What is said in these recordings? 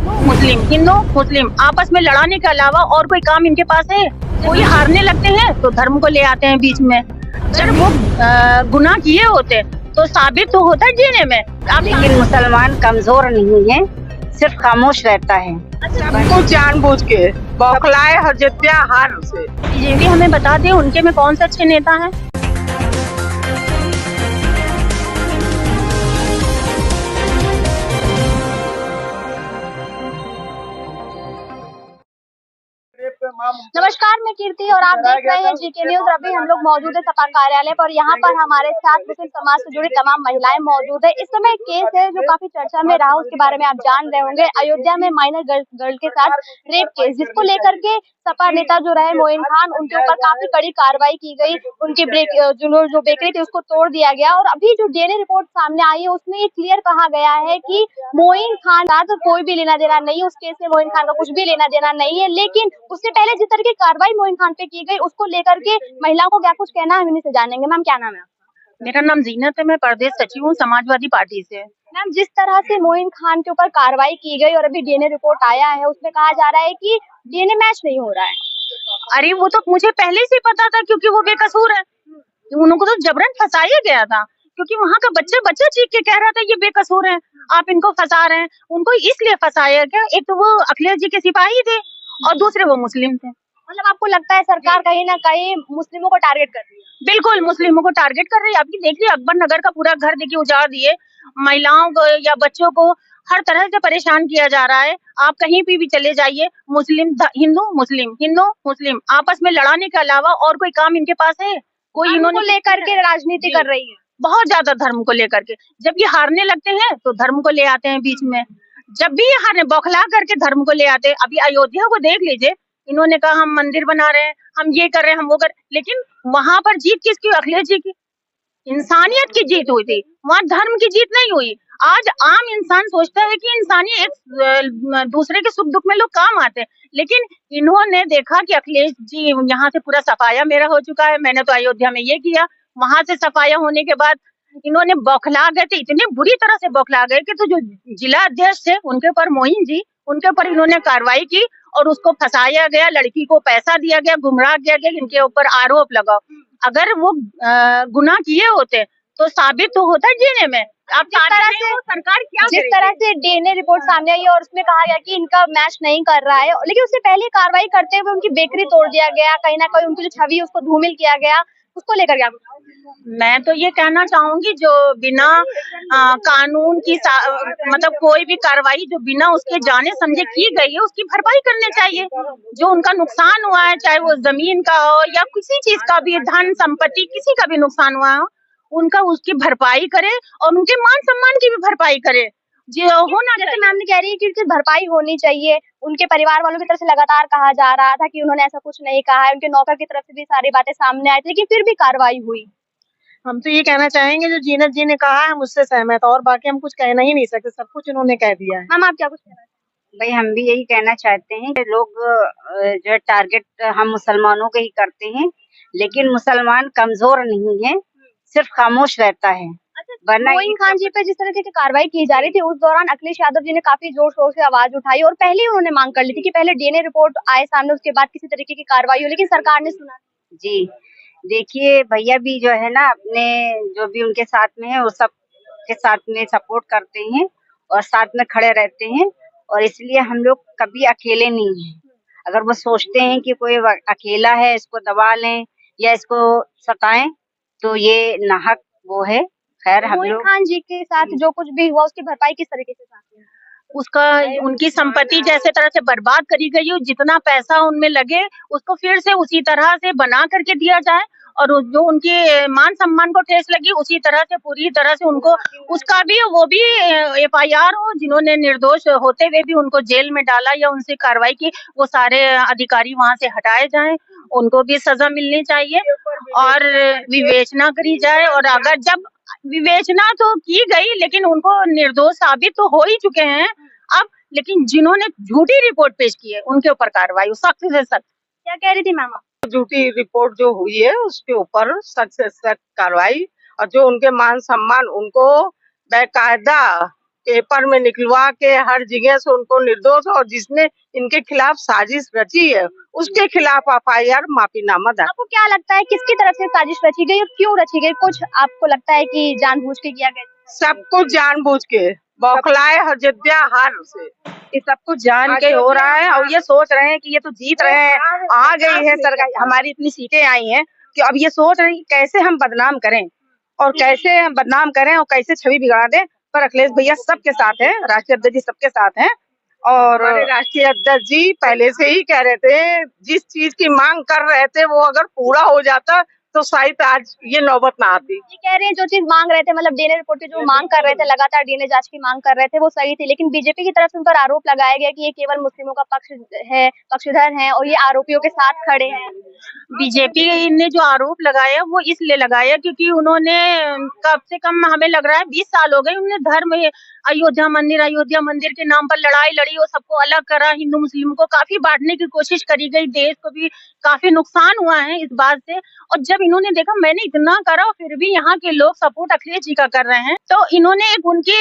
मुस्लिम हिंदू मुस्लिम आपस में लड़ाने के अलावा और कोई काम इनके पास है? कोई हारने लगते हैं तो धर्म को ले आते हैं बीच में। जब वो गुनाह किए होते तो साबित तो होता है जीने में। लेकिन मुसलमान कमजोर नहीं है, सिर्फ खामोश रहता है। सबको जानबूझ के बौखलाए हरजतिया हार से। ये भी हमें बता दें उनके में कौन से अच्छे नेता हैं? नमस्कार, मैं कीर्ति और आप देख रहे हैं जीके न्यूज। अभी हम लोग मौजूद है सपा कार्यालय पर। यहाँ पर हमारे साथ मुस्लिम समाज से जुड़ी तमाम महिलाएं मौजूद है। इस समय एक केस है जो काफी चर्चा में रहा, उसके बारे में आप जान रहे होंगे। अयोध्या में माइनर गर्ल के साथ रेप केस, जिसको लेकर के सपा नेता जो रहे मोइन खान, उनके ऊपर काफी कड़ी कार्रवाई की गई। उनकी जो बेकरी थी उसको तोड़ दिया गया। और अभी जो डीएनए रिपोर्ट सामने आई है उसमें ये क्लियर कहा गया है कि मोइन खान का तो कोई भी लेना देना नहीं, उस केस में मोइन खान का कुछ भी लेना देना नहीं है। लेकिन उससे पहले जिस तरह की कार्रवाई मोइन खान पे की गई उसको लेकर के महिलाओं को क्या कुछ कहना है, हम इन्हीं से जानेंगे। मैम, क्या नाम है आपका? मेरा नाम जीनत है, मैं प्रदेश सचिव हूँ समाजवादी पार्टी से। मैम, जिस तरह से मोइन खान के ऊपर कार्रवाई की गई और अभी डीएनए रिपोर्ट आया है, उसमें कहा जा रहा है कि डीएनए मैच नहीं हो रहा है। अरे वो तो मुझे पहले से पता था, क्योंकि वो बेकसूर है। उनको तो जबरन फंसाया गया था, क्योंकि वहाँ का बच्चा चीख के कह रहा था ये बेकसूर है, आप इनको फंसा रहे हैं। उनको इसलिए फंसाया गया, एक तो वो अखिलेश जी के सिपाही थे और दूसरे वो मुस्लिम थे। मतलब आपको लगता है सरकार कहीं ना कहीं मुस्लिमों को टारगेट कर रही है? बिल्कुल मुस्लिमों को टारगेट कर रही है। आपकी देखिए अकबर नगर का पूरा घर देखिए उजाड़ दिए, महिलाओं को या बच्चों को हर तरह से परेशान किया जा रहा है। आप कहीं भी चले जाइए, हिंदू मुस्लिम आपस में लड़ाने के अलावा और कोई काम इनके पास है? कोई इन्होंने लेकर के राजनीति कर रही है, बहुत ज्यादा धर्म को लेकर के। जब ये हारने लगते हैं तो धर्म को ले आते हैं बीच में। जब भी ये हारने बौखला करके धर्म को ले आते हैं। अभी अयोध्या को देख लीजिए, इन्होंने कहा हम मंदिर बना रहे हैं, हम ये कर रहे हैं, हम वो कर, लेकिन वहां पर जीत किसकी? अखिलेश जी की। इंसानियत की जीत हुई थी, वहाँ धर्म की जीत नहीं हुई। आज आम इंसान सोचता है कि इंसानी एक दूसरे के सुख दुख में लोग काम आते हैं, लेकिन इन्होंने देखा कि अखिलेश जी यहाँ से पूरा सफाया मेरा हो चुका है, मैंने तो अयोध्या में ये किया। वहां से सफाया होने के बाद इन्होंने बौखला गए थे, इतने बुरी तरह से बौखला गए कि तो जो जिला अध्यक्ष थे उनके ऊपर मोइन जी, उनके ऊपर इन्होंने कार्रवाई की और उसको फंसाया गया, लड़की को पैसा दिया गया, गुमराह किया गया, इनके ऊपर आरोप लगाओ। अगर वो गुनाह किए होते तो साबित तो होता जीने में। अब सरकार जिस तरह से डीएनए रिपोर्ट सामने आई है और उसमें कहा गया कि इनका मैच नहीं कर रहा है, लेकिन उससे पहले कार्रवाई करते हुए उनकी बेकरी तोड़ दिया गया, कहीं ना कहीं उनकी जो छवि उसको धूमिल किया गया, उसको लेकर क्या? मैं तो ये कहना चाहूंगी, जो बिना कानून की मतलब कोई भी कार्रवाई जो बिना उसके जाने समझे की गई है उसकी भरपाई करनी चाहिए। जो उनका नुकसान हुआ है, चाहे वो जमीन का हो या किसी चीज का भी, धन संपत्ति किसी का भी नुकसान हुआ हो, उनका उसकी भरपाई करे और उनके मान सम्मान की भी भरपाई करे। जो होना, जैसे मैम ने कह रही है कि भरपाई होनी चाहिए, उनके परिवार वालों की तरफ से लगातार कहा जा रहा था कि उन्होंने ऐसा कुछ नहीं कहा है, उनके नौकर की तरफ से भी सारी बातें सामने आई थी, लेकिन फिर भी कार्रवाई हुई। हम तो ये कहना चाहेंगे जो जीनत जी ने कहा है हम उससे सहमत, और बाकी हम कुछ कहना ही नहीं सकते, सब कुछ उन्होंने कह दिया है। मैम, आप क्या कुछ कहना चाहते भाई, हम भी यही कहना चाहते हैं कि लोग जो है टारगेट हम मुसलमानों के ही करते हैं, लेकिन मुसलमान कमजोर नहीं है, सिर्फ खामोश रहता है। मोइन खान जी पे जिस तरह की कार्रवाई की जा रही थी, उस दौरान अखिलेश यादव जी ने काफी जोर शोर से आवाज उठाई और पहले ही उन्होंने मांग कर ली थी कि पहले डीएनए रिपोर्ट आए सामने, उसके बाद किसी तरीके की कार्रवाई हो, लेकिन सरकार ने सुना। जी देखिए, भैया भी जो है ना अपने जो भी उनके साथ में है वो सब के साथ में सपोर्ट करते हैं और साथ में खड़े रहते हैं, और इसलिए हम लोग कभी अकेले नहीं हैं। अगर वो सोचते हैं कि कोई अकेला है, इसको दबा लें या इसको सताएं, तो ये नाहक वो है। खैर, हम लोग खान जी के साथ जो कुछ भी हुआ उसकी भरपाई किस तरीके से चाहते हैं? उसका उनकी संपत्ति जैसे तरह से बर्बाद करी गई हो, जितना पैसा उनमें लगे उसको फिर से उसी तरह से बना करके दिया जाए, और जो उनके मान सम्मान को ठेस लगी उसी तरह से पूरी तरह से उनको उसका भी वो भी एफआईआर हो। जिन्होंने निर्दोष होते हुए भी उनको जेल में डाला या उनसे कार्रवाई की, वो सारे अधिकारी वहां से हटाए जाएं, उनको भी सजा मिलनी चाहिए और विवेचना करी जाए। और अगर जब विवेचना तो की गई लेकिन उनको निर्दोष साबित तो हो ही चुके हैं अब, लेकिन जिन्होंने झूठी रिपोर्ट पेश की है उनके ऊपर कार्रवाई सख्त से सख्त। क्या कह रही थी मैम? झूठी रिपोर्ट जो हुई है उसके ऊपर सख्त से सख्त कार्रवाई, और जो उनके मान सम्मान उनको बेकायदा पेपर में निकलवा के हर जगह से उनको निर्दोष, और जिसने इनके खिलाफ साजिश रची है उसके खिलाफ FIR माफीनामा दर्ज। आपको क्या लगता है किसकी तरफ से साजिश रची गई और क्यों रची गई? कुछ आपको लगता है कि जानबूझ के किया गया? सब कुछ जानबूझ के, बौखलाए हरजिद्या हार से, ये सब कुछ जान के हो रहा है। और ये सोच रहे हैं कि ये तो जीत रहे हैं, आ गई है सरकार, हमारी इतनी सीटें आई हैं कि अब ये सोच रहे हैं कि कैसे हम बदनाम करें और कैसे हम बदनाम करें और कैसे छवि बिगाड़ दें। पर अखिलेश भैया सबके साथ हैं, राष्ट्रीय अध्यक्ष जी सबके साथ हैं। और राष्ट्रीय अध्यक्ष जी पहले से ही कह रहे थे, जिस चीज की मांग कर रहे थे वो अगर पूरा हो जाता तो शायद आज ये नौबत ना आती। ये कह रहे हैं जो चीज मांग रहे थे, मतलब डीएनए रिपोर्ट की जो मांग कर रहे थे, लगातार डीएनए जांच की मांग कर रहे थे, वो सही थी, लेकिन बीजेपी की तरफ से उन पर आरोप लगाया गया कि ये केवल मुस्लिमों का पक्ष है, पक्षधर हैं और ये आरोपियों के साथ खड़े हैं। बीजेपी ने जो आरोप लगाया वो इसलिए लगाया क्योंकि उन्होंने कम से कम हमें लग रहा है 20 साल हो गए उन्होंने धर्म अयोध्या मंदिर के नाम पर लड़ाई लड़ी और सबको अलग करा, हिंदू मुस्लिम को काफी बांटने की कोशिश करी गई, देश को भी काफी नुकसान हुआ है इस बात से। और जब इन्होंने देखा मैंने इतना करा और फिर भी यहाँ के लोग सपोर्ट अखिलेश जी का कर रहे हैं, तो इन्होंने उनकी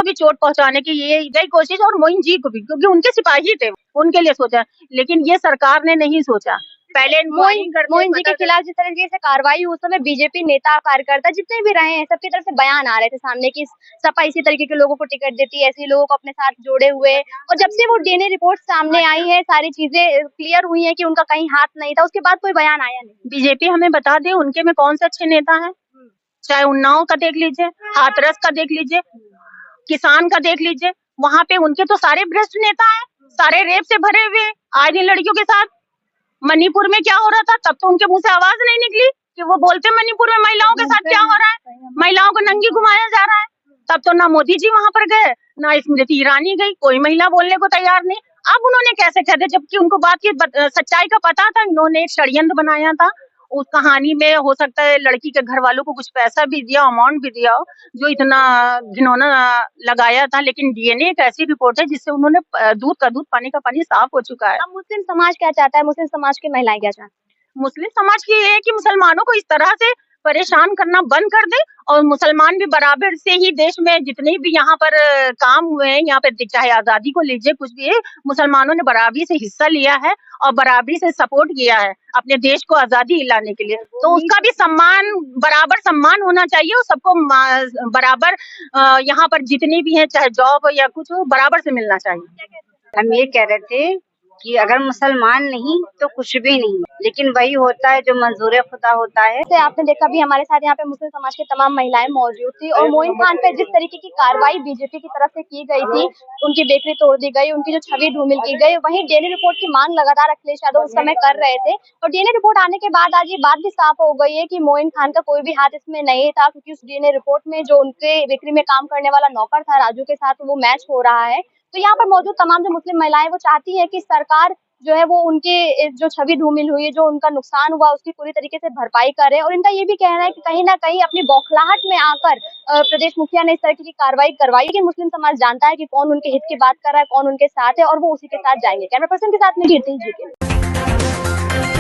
भी चोट पहुंचाने की ये गई कोशिश, और मोइन जी को भी, क्योंकि उनके सिपाही थे, उनके लिए सोचा, लेकिन ये सरकार ने नहीं सोचा। पहले मोइन जी के खिलाफ जिस तरीके से कार्रवाई उस समय बीजेपी नेता कार्यकर्ता जितने भी रहे हैं सबकी तरफ से बयान आ रहे थे सामने की सपा इसी तरीके के लोगों को टिकट देती है, ऐसे लोगों को अपने साथ जोड़े हुए। और जब से वो डीएनए रिपोर्ट सामने आई है, सारी चीजें क्लियर हुई है कि उनका कहीं हाथ नहीं था, उसके बाद कोई बयान आया नहीं। बीजेपी हमें बता दे उनके में कौन से अच्छे नेता है, चाहे उन्नाव का देख लीजिए, हाथरस का देख लीजिए, किसान का देख लीजिए, वहाँ पे उनके तो सारे भ्रष्ट नेता है, सारे रेप से भरे हुए, आए दिन लड़कियों के साथ। मणिपुर में क्या हो रहा था तब तो उनके मुंह से आवाज नहीं निकली कि वो बोलते मणिपुर में महिलाओं के साथ क्या हो रहा है, महिलाओं को नंगी घुमाया जा रहा है। तब तो ना मोदी जी वहां पर गए, ना स्मृति ईरानी गई, कोई महिला बोलने को तैयार नहीं। अब उन्होंने कैसे कह दे, जबकि उनको बात की सच्चाई का पता था। इन्होंने एक षड्यंत्र बनाया था, उस कहानी में हो सकता है लड़की के घर वालों को कुछ पैसा भी दिया, अमाउंट भी दिया हो, जो इतना घिनौना लगाया था। लेकिन डीएनए एक ऐसी रिपोर्ट है जिससे उन्होंने दूध का दूध पानी का पानी साफ हो चुका है। अब मुस्लिम समाज क्या चाहता है, मुस्लिम समाज की महिलाएं क्या चाहती है? मुस्लिम समाज की ये है कि मुसलमानों को इस तरह से परेशान करना बंद कर दे, और मुसलमान भी बराबर से ही देश में जितने भी यहाँ पर काम हुए हैं, यहाँ पे चाहे आजादी को लीजिए, कुछ भी है, मुसलमानों ने बराबरी से हिस्सा लिया है और बराबरी से सपोर्ट किया है अपने देश को आजादी दिलाने के लिए। तो उसका भी सम्मान, बराबर सम्मान होना चाहिए और सबको बराबर यहाँ पर जितने भी हैं, चाहे जॉब या कुछ हो, बराबर से मिलना चाहिए। हम ये कह रहे थे कि अगर मुसलमान नहीं तो कुछ भी नहीं, लेकिन वही होता है जो मंजूर खुदा होता है। जैसे आपने देखा भी हमारे साथ यहाँ पे मुस्लिम समाज की तमाम महिलाएं मौजूद थी, और मोइन खान पे जिस तरीके की कार्रवाई बीजेपी की तरफ से की गई थी, उनकी बेकरी तोड़ दी गई, उनकी जो छवि धूमिल की गई, वहीं डीएनए रिपोर्ट की मांग लगातार अखिलेश यादव उस समय कर रहे थे। और डीएनए रिपोर्ट आने के बाद आज ये बात भी साफ हो गई है कि मोइन खान का कोई भी हाथ इसमें नहीं था, क्योंकि उस डीएनए रिपोर्ट में जो उनके बेकरी में काम करने वाला नौकर था राजू के साथ, वो मैच हो रहा है। तो यहाँ पर मौजूद तमाम जो मुस्लिम महिलाएं वो चाहती है कि सरकार जो है वो उनके जो छवि धूमिल हुई, जो उनका नुकसान हुआ, उसकी पूरी तरीके से भरपाई करे। और इनका ये भी कहना है कि कहीं ना कहीं अपनी बौखलाहट में आकर प्रदेश मुखिया ने इस तरह की कार्रवाई करवाई, लेकिन मुस्लिम समाज जानता है कि कौन उनके हित की बात कर रहा है, कौन उनके साथ है, और वो उसी के साथ जाएंगे। कैमरा पर्सन के साथ में कीर्ति जी के।